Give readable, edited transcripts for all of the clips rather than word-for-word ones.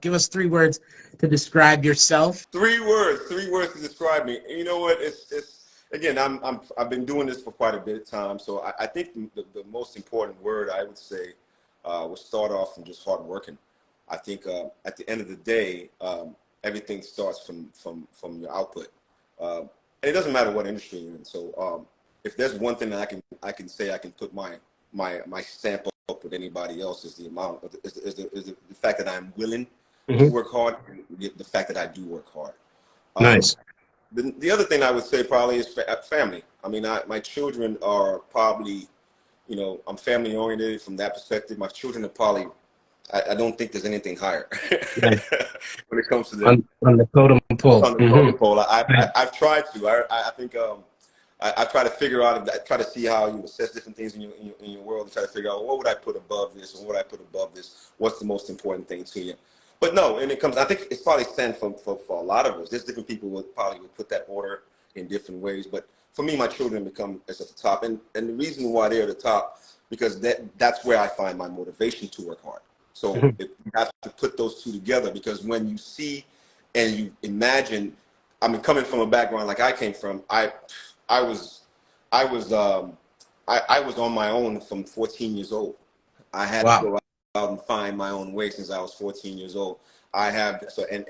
Give us 3 words to describe yourself. 3 words to describe me. And you know what? It's again, I've been doing this for quite a bit of time. So I think the most important word I would say would start off from just hard working. I think at the end of the day, everything starts from your output, and it doesn't matter what industry you're in. So if there's one thing that I can say I can put my stamp up with anybody else is the amount of, is the fact that I'm willing to work hard, and the fact that I do work hard. Nice. The other thing I would say probably is family. I mean, my children are probably, I'm family oriented from that perspective. My children are probably, I don't think there's anything higher Nice. when it comes to them. On the totem pole. On the totem pole. I've tried to. I think I try to figure out, I try to see how you assess different things in your world and try to figure out, what would I put above this, or what would I put above this? What's the most important thing to you? But no, and it comes, I think it's probably stand for a lot of us. There's different people who probably would put that order in different ways. But for me, my children become as at the top. And the reason why they're at the top, because that's where I find my motivation to work hard. So if you have to put those two together, because when you see and you imagine, I mean, coming from a background like I came from, I was on my own from 14 years old. I had to go out and find my own way since I was 14 years old. I have and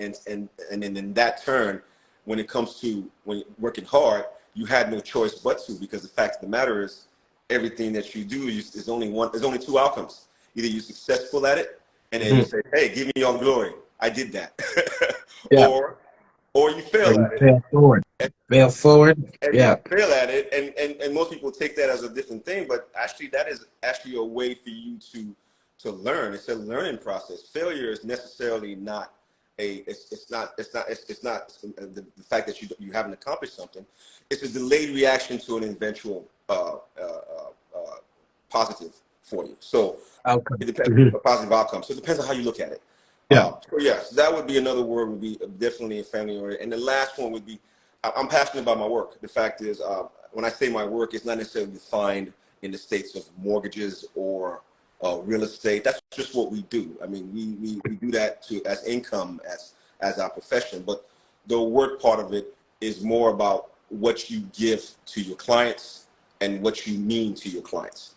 in that turn, when it comes to when you're working hard, you had no choice but to, because the fact of the matter is, everything that you do is only one. There's only 2 outcomes. Either you're successful at it, and then you say, "Hey, give me all the glory. I did that," or you fail at it. Fail forward. Fail forward. And you fail at it, and most people take that as a different thing, but actually that is actually a way for you to learn. It's a learning process. Failure is necessarily not it's not the fact that you haven't accomplished something. It's a delayed reaction to an eventual positive for you. So it depends a positive outcome. So it depends on how you look at it. So yes, that would be another word, would be definitely a family oriented. And the last one would be, I'm passionate about my work. The fact is, when I say my work, it's not necessarily defined in the states of mortgages or real estate. That's just what we do. I mean, we do that as income, as our profession. But the work part of it is more about what you give to your clients and what you mean to your clients.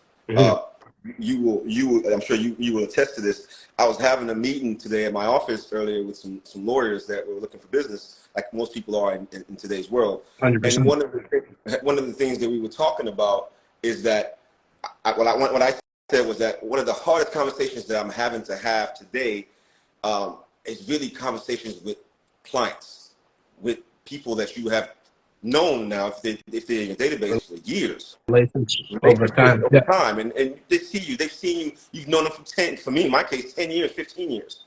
You will, I'm sure you will attest to this. I was having a meeting today at my office earlier with some lawyers that were looking for business, like most people are in today's world. 100%. And one of the things that we were talking about is that what I said was that one of the hardest conversations that I'm having to have today is really conversations with clients, with people that you have known now, if they're in your database for years, over time, and they see you, they've seen you, you've known them for me, in my case, 10 years, 15 years.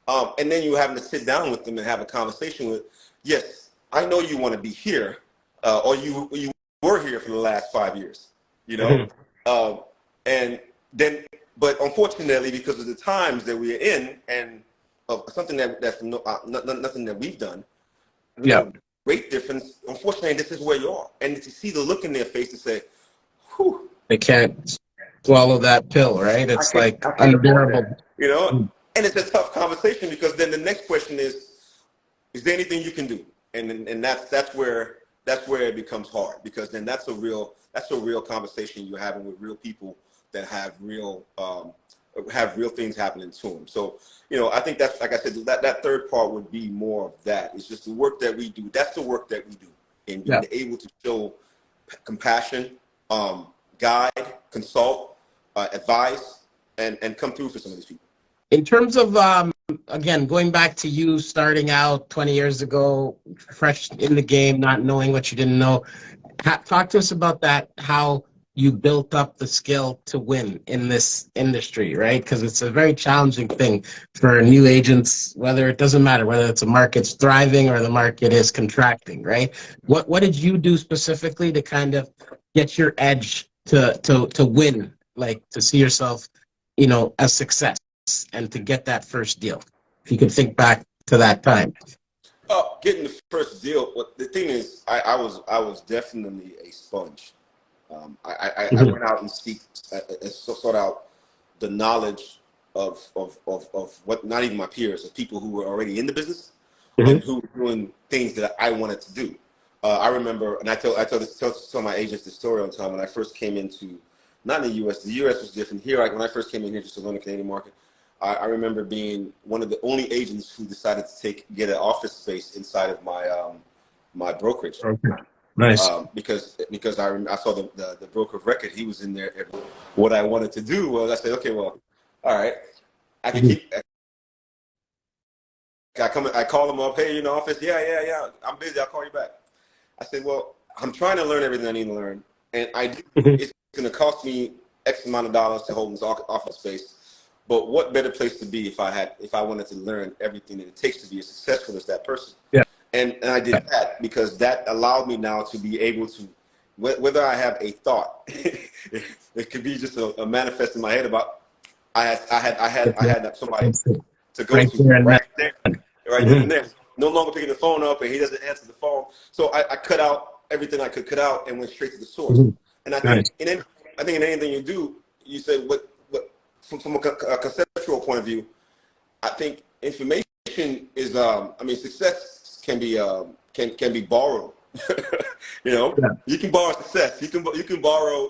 And then you're having to sit down with them and have a conversation with, yes, I know you want to be here, or you were here for the last 5 years, and then, but unfortunately, because of the times that we're in, and of something that's nothing that we've done, great difference. Unfortunately, this is where you are, and to see the look in their face to say, "Whew," they can't swallow that pill, right? It's like unbearable, and it's a tough conversation, because then the next question is there anything you can do? And that's where it becomes hard, because then that's a real conversation you're having with real people that have real things happening to them. So, I think that's, like I said, that third part would be more of that. It's just the work that we do. That's the work that we do, and being able to show compassion, guide, consult, advise, and come through for some of these people. In terms of, again, going back to you starting out 20 years ago, fresh in the game, not knowing what you didn't know, talk to us about that, how you built up the skill to win in this industry, right? Because it's a very challenging thing for new agents, whether it doesn't matter, whether it's a market's thriving or the market is contracting, right? What did you do specifically to kind of get your edge to win, like to see yourself, a success and to get that first deal? If you could think back to that time. Getting the first deal. Well, the thing is, I was definitely a sponge. I went out and sought out the knowledge of what, not even my peers, of people who were already in the business Mm-hmm. and who were doing things that I wanted to do. I remember, and I tell my agents the story on time when I first came into, not in the U.S. The U.S. was different. Here, when I first came in here to learn the Canadian market, I remember being one of the only agents who decided to get an office space inside of my brokerage. Okay. Nice. Because I saw the broker of record. He was in there. What I wanted to do was I said, okay, well, all right, I can keep. I call him up. Hey, you in the office? Yeah. I'm busy. I'll call you back. I said, well, I'm trying to learn everything I need to learn, and it's going to cost me X amount of dollars to hold this office space. But what better place to be if I wanted to learn everything that it takes to be as successful as that person? Yeah. And I did that because that allowed me now to be able to, whether I have a thought, it could be just a manifest in my head about, I had somebody to go to right there and there. No longer picking the phone up and he doesn't answer the phone. So I cut out everything I could cut out and went straight to the source. And I think in anything you do, you say from a conceptual point of view, I think information is success can be borrowed. You can borrow success. You can borrow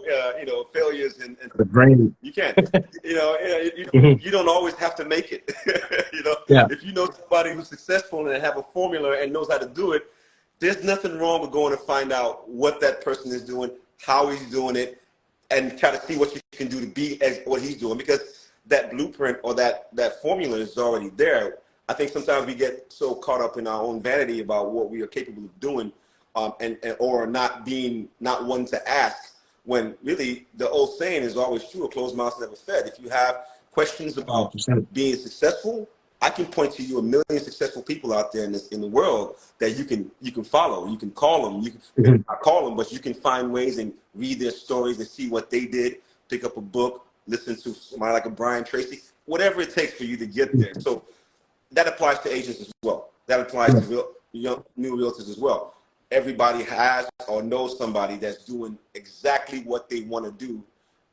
failures and the brain. You can. You don't always have to make it. If you know somebody who's successful and have a formula and knows how to do it, there's nothing wrong with going to find out what that person is doing, how he's doing it, and try to see what you can do to be as what he's doing, because that blueprint or that formula is already there. I think sometimes we get so caught up in our own vanity about what we are capable of doing, or not one to ask, when really the old saying is always true: a closed mouth is never fed. If you have questions about 100% being successful, I can point to you a million successful people out there in the world that you can follow. You can call them. You can not call them, but you can find ways and read their stories and see what they did. Pick up a book, listen to somebody like a Brian Tracy, whatever it takes for you to get there. So that applies to agents as well. That applies to new realtors as well. Everybody has or knows somebody that's doing exactly what they want to do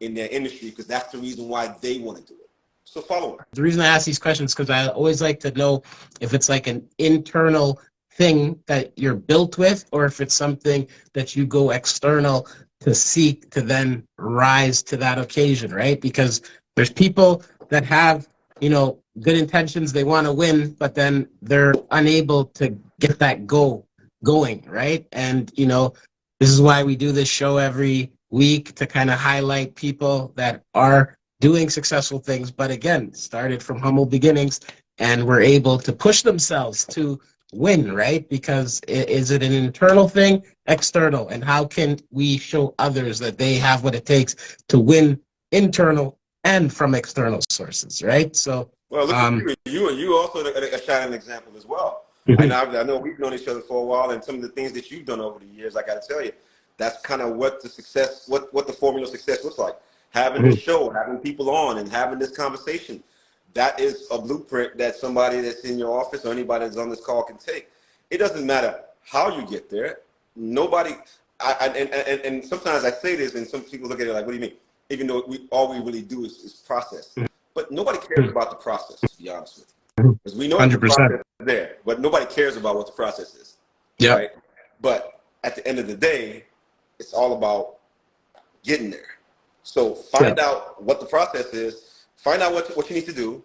in their industry, because that's the reason why they want to do it. So follow it. The reason I ask these questions is because I always like to know if it's like an internal thing that you're built with, or if it's something that you go external to seek to then rise to that occasion, right? Because there's people that have, good intentions, they want to win, but then they're unable to get that going, right? And, this is why we do this show every week, to kind of highlight people that are doing successful things, but again, started from humble beginnings and were able to push themselves to win, right? Because is it an internal thing, external? And how can we show others that they have what it takes to win internal and from external sources, right? So, well, look at you also a shining example as well. I know we've known each other for a while, and some of the things that you've done over the years, I got to tell you, that's kind of what the formula of success looks like. Having this show, having people on, and having this conversation, that is a blueprint that somebody that's in your office or anybody that's on this call can take. It doesn't matter how you get there. Nobody, and sometimes I say this, and some people look at it like, "What do you mean?" Even though all we really do is process. But nobody cares about the process, to be honest with you, because we know the process is there, but nobody cares about what the process is. Yeah. Right? But at the end of the day, it's all about getting there. So find out what the process is. Find out what you need to do.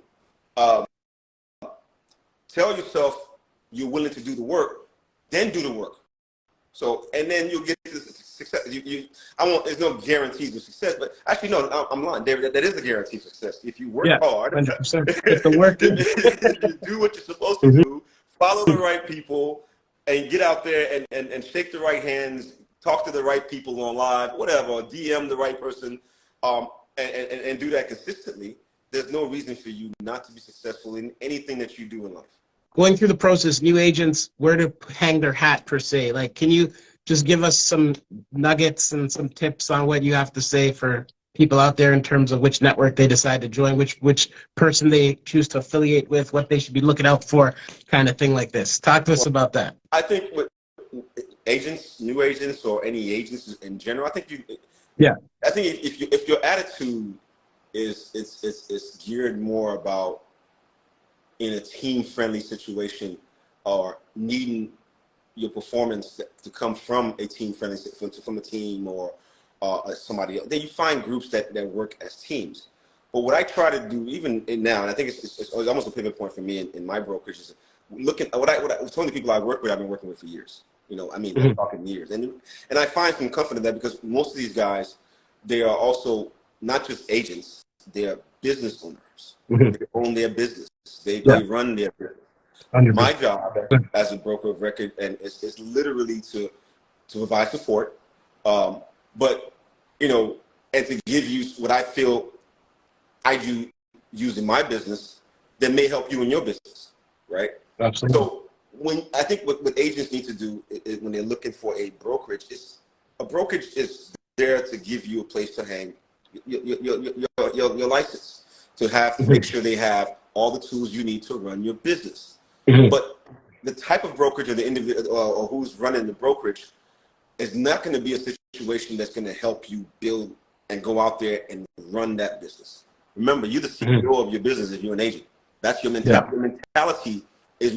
Tell yourself you're willing to do the work. Then do the work. So, and then you'll get to success. There's no guarantees of success, but actually, no, I'm lying, David. That is a guarantee of success. If you work hard, 100%. If the work you do what you're supposed to do, follow the right people, and get out there and shake the right hands, talk to the right people on live, whatever, DM the right person, and do that consistently. There's no reason for you not to be successful in anything that you do in life. Going through the process, new agents, where to hang their hat per se? Like, can you just give us some nuggets and some tips on what you have to say for people out there in terms of which network they decide to join, which person they choose to affiliate with, what they should be looking out for, kind of thing like this? Talk to us about that. I think with agents, new agents, or any agents in general, I think if your attitude is it's geared more about in a team-friendly situation or needing your performance to come from a team-friendly from a team or somebody else. Then you find groups that work as teams. But what I try to do, even now, and I think it's almost a pivot point for me in my brokerage, is looking at what I some of the people I work with, I've been working with for years. You know, I mean, I'm talking years, and I find some comfort in that because most of these guys, they are also not just agents; they are business owners. They own their business. They run their business. 100%. My job as a broker of record and is literally to provide support, but you know, and to give you what I feel I do use in my business that may help you in your business, right? Absolutely. So when I think what agents need to do is when they're looking for a brokerage, a brokerage is there to give you a place to hang your license, to make sure they have all the tools you need to run your business. But the type of brokerage or the individual or who's running the brokerage is not going to be a situation that's going to help you build and go out there and run that business. Remember, you're the CEO of your business if you're an agent. That's your mentality. Your mentality is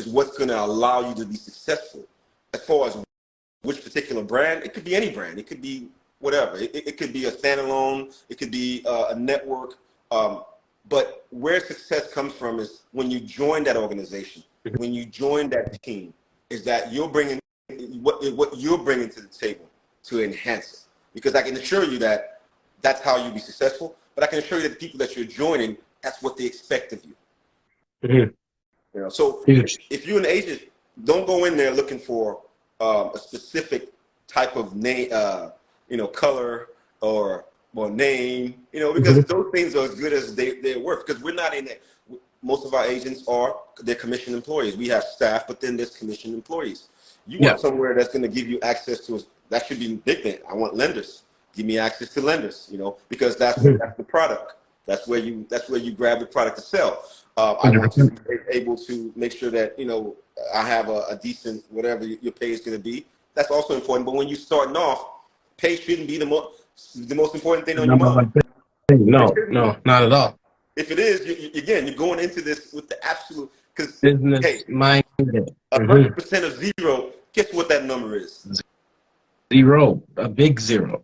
what's going to allow you to be successful. As far as which particular brand, it could be any brand. It could be whatever. It could be a standalone. It could be a network. But where success comes from is when you join that organization, when you join that team, is that you're bringing what you're bringing to the table to enhance it. Because I can assure you that that's how you be successful. But I can assure you that the people that you're joining, that's what they expect of you. You know, so if you're an agent, don't go in there looking for a specific type of name, you know, color or name, you know, because those things are as good as they're worth. Because we're not in it. Most of our agents they're commissioned employees. We have staff, but then there's commissioned employees. You want somewhere that's going to give you access to that should be big thing. I want lenders. Give me access to lenders, you know, because that's the product. That's where you grab the product to sell. I want to be able to make sure that, you know, I have a decent whatever your pay is going to be. That's also important. But when you're starting off, pay shouldn't be the most important thing on your mind. No, not at all. If it is, you're going into this with the absolute business minded. 100% of zero. Guess what that number is? Zero, a big zero.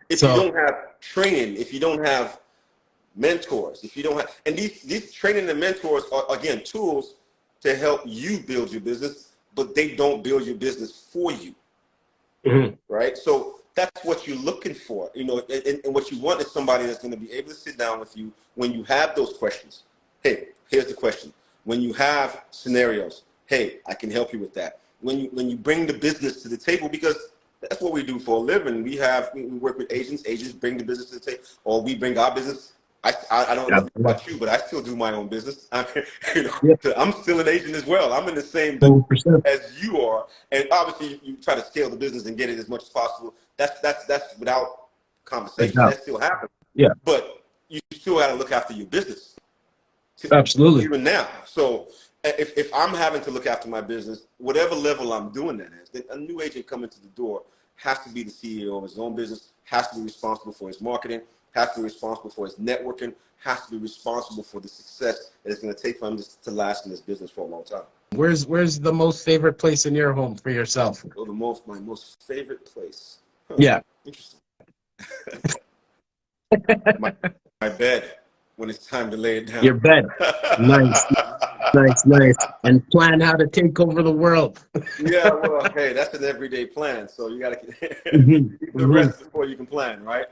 If you don't have training, if you don't have mentors, if you don't have, and these training and mentors are, again, tools to help you build your business, but they don't build your business for you, right? So that's what you're looking for, you know, and what you want is somebody that's going to be able to sit down with you when you have those questions. Hey, here's the question. When you have scenarios, hey, I can help you with that. When you bring the business to the table, because that's what we do for a living. We work with agents. Agents bring the business to the table, or we bring our business. I don't know about you, but I still do my own business. You know, I'm still an agent as well. I'm in the same boat as you are, and obviously you try to scale the business and get it as much as possible. That's without conversation. That still happens. Yeah, but you still got to look after your business. Absolutely. Even now, so. If I'm having to look after my business, whatever level I'm doing that as, then a new agent coming to the door has to be the CEO of his own business, has to be responsible for his marketing, has to be responsible for his networking, has to be responsible for the success that it's going to take for him to last in this business for a long time. Where's the most favorite place in your home for yourself? Well, my most favorite place. Yeah. Interesting. my bed when it's time to lay it down. Your bed. Nice. Nice. And plan how to take over the world. Yeah, well, hey, that's an everyday plan. So you got to keep the rest before you can plan, right?